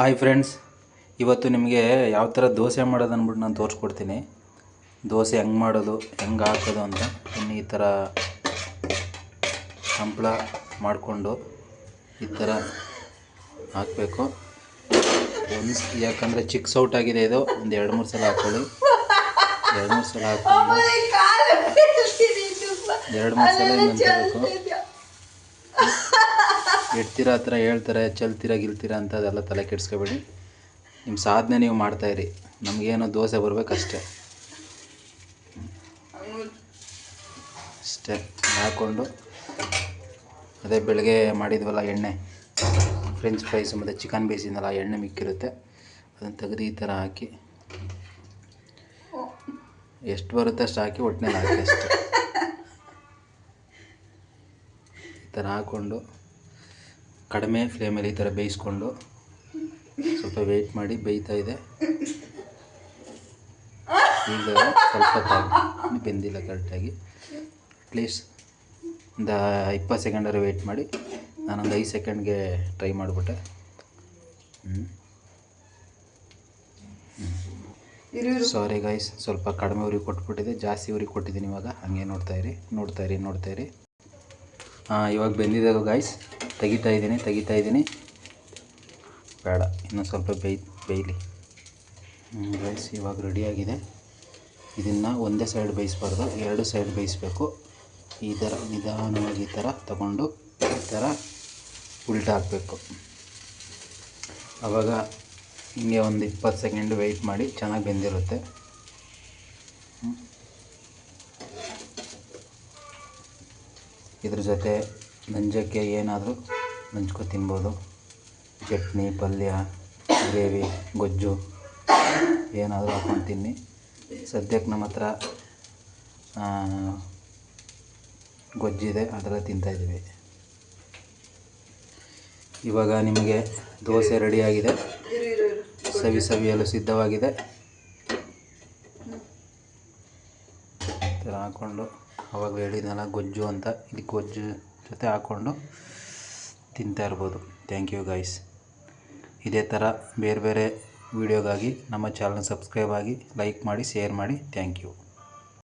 Hi friends, ಇವತ್ತು ನಿಮಗೆ ಯಾವ ಥರ ದೋಸೆ ಮಾಡೋದು ಅಂದ್ಬಿಟ್ಟು ನಾನು ತೋರಿಸ್ಕೊಡ್ತೀನಿ. ದೋಸೆ ಹೆಂಗೆ ಮಾಡೋದು, ಹೆಂಗೆ ಹಾಕೋದು ಅಂತ. ಇನ್ನು ಈ ಥರ ಹಂಪ್ಳ ಮಾಡಿಕೊಂಡು ಈ ಥರ ಹಾಕಬೇಕು. ಯಾಕಂದರೆ ಚಿಕ್ಕ ಸೌಟ್ ಆಗಿದೆ ಇದು. ಒಂದು 2-3 ಸಲ ಹಾಕ್ಕೊಳ್ಳಿ. 2-3 ಸಲ ಹಾಕ್ಕೊಂಡು 2-3 ಸಲ ನೆನ್ಕೋಬೇಕು. ಇಡ್ತೀರಾ ಆ ಥರ ಹೇಳ್ತಾರೆ, ಚಲ್ತೀರಾ ಗಿಲ್ತೀರಾ ಅಂತ ಅದೆಲ್ಲ ತಲೆ ಕೆಡಿಸ್ಕೋಬೇಡಿ. ನಿಮ್ಮ ಸಾಧನೆ ನೀವು ಮಾಡ್ತಾಯಿರಿ, ನಮಗೇನೋ ದೋಸೆ ಬರಬೇಕಷ್ಟೇ. ಅಷ್ಟೇ ಹಾಕ್ಕೊಂಡು ಅದೇ ಬೆಳಗ್ಗೆ ಮಾಡಿದ್ವಲ್ಲ ಎಣ್ಣೆ, ಫ್ರೆಂಚ್ ಫ್ರೈಸ್ ಮತ್ತು ಚಿಕನ್ ಬೇಯಿಸಿದ್ನಲ್ಲ, ಎಣ್ಣೆ ಮಿಕ್ಕಿರುತ್ತೆ, ಅದನ್ನು ತೆಗೆದು ಈ ಥರ ಹಾಕಿ ಎಷ್ಟು ಬರುತ್ತೆ ಅಷ್ಟು ಹಾಕಿ ಒಟ್ಟಿನಲ್ಲಿ ಹಾಕಿ ಅಷ್ಟೇ. ಈ ಥರ ಹಾಕ್ಕೊಂಡು ಕಡಿಮೆ ಫ್ಲೇಮಲ್ಲಿ ಈ ಥರ ಬೇಯಿಸ್ಕೊಂಡು ಸ್ವಲ್ಪ ವೆಯ್ಟ್ ಮಾಡಿ. ಬೇಯ್ತಾ ಇದೆ, ಈಗ ಸ್ವಲ್ಪ ಬೆಂದಿಲ್ಲ ಕರೆಕ್ಟಾಗಿ. ಅಟ್ಲೀಸ್ಟ್ ಒಂದು 20 ಸೆಕೆಂಡರು ವೆಯ್ಟ್ ಮಾಡಿ. ನಾನೊಂದು 5 ಸೆಕೆಂಡ್ಗೆ ಟ್ರೈ ಮಾಡಿಬಿಟ್ಟೆ. ಸಾರಿ ಗೈಸ್, ಸ್ವಲ್ಪ ಕಡಿಮೆ ಉರಿ ಕೊಟ್ಬಿಟ್ಟಿದೆ, ಜಾಸ್ತಿ ಉರಿ ಕೊಟ್ಟಿದ್ದೀನಿ ಇವಾಗ. ಹಾಗೆ ನೋಡ್ತಾಯಿರಿ. ಇವಾಗ ಬೆಂದಿದೆ ಗೈಸ್. ತೆಗಿತಾ ಇದ್ದೀನಿ. ಬೇಡ, ಇನ್ನೂ ಸ್ವಲ್ಪ ಬೇಯಲಿ. ಗೈಸ್ ಇವಾಗ ರೆಡಿಯಾಗಿದೆ. ಇದನ್ನು ಒಂದೇ ಸೈಡ್ ಬೇಯಿಸ್ಬಾರ್ದು, 2 ಸೈಡ್ ಬೇಯಿಸ್ಬೇಕು. ಈ ಥರ ನಿಧಾನವಾಗಿ ಈ ಥರ ತಗೊಂಡು ಈ ಥರ ಉಲ್ಟಾ ಹಾಕಬೇಕು. ಆವಾಗ ಹಿಂಗೆ ಒಂದು 20 ಸೆಕೆಂಡ್ ವೆಯ್ಟ್ ಮಾಡಿ, ಚೆನ್ನಾಗಿ ಬೆಂದಿರುತ್ತೆ. ಇದ್ರ ಜೊತೆ ನಂಜಕ್ಕೆ ಏನಾದರೂ ನಂಚ್ಕೊ ತಿನ್ಬೋದು. ಚಟ್ನಿ, ಪಲ್ಯ, ಗ್ರೇವಿ, ಗೊಜ್ಜು ಏನಾದರೂ ಹಾಕೊಂಡು ತಿನ್ನಿ. ಸದ್ಯಕ್ಕೆ ನಮ್ಮ ಹತ್ರ ಗೊಜ್ಜಿದೆ, ಅದೆಲ್ಲ ತಿಂತಾಯಿದ್ದೀವಿ. ಇವಾಗ ನಿಮಗೆ ದೋಸೆ ರೆಡಿಯಾಗಿದೆ, ಸವಿಯಲು ಸಿದ್ಧವಾಗಿದೆ. ಈ ಥರ ಹಾಕ್ಕೊಂಡು, ಅವಾಗ ಹೇಳಿದ್ನಲ್ಲ ಗೊಜ್ಜು ಅಂತ, ಇಲ್ಲಿ ಗೊಜ್ಜು ಜೊತೆ ಹಾಕ್ಕೊಂಡು ತಿಂತಾ ಇರ್ಬೋದು. Thank you guys. ಇದೇ ಥರ ಬೇರೆ ವೀಡಿಯೋಗಾಗಿ ನಮ್ಮ ಚಾನಲ್ನ ಸಬ್ಸ್ಕ್ರೈಬ್ ಆಗಿ, ಲೈಕ್ ಮಾಡಿ, ಶೇರ್ ಮಾಡಿ. Thank you.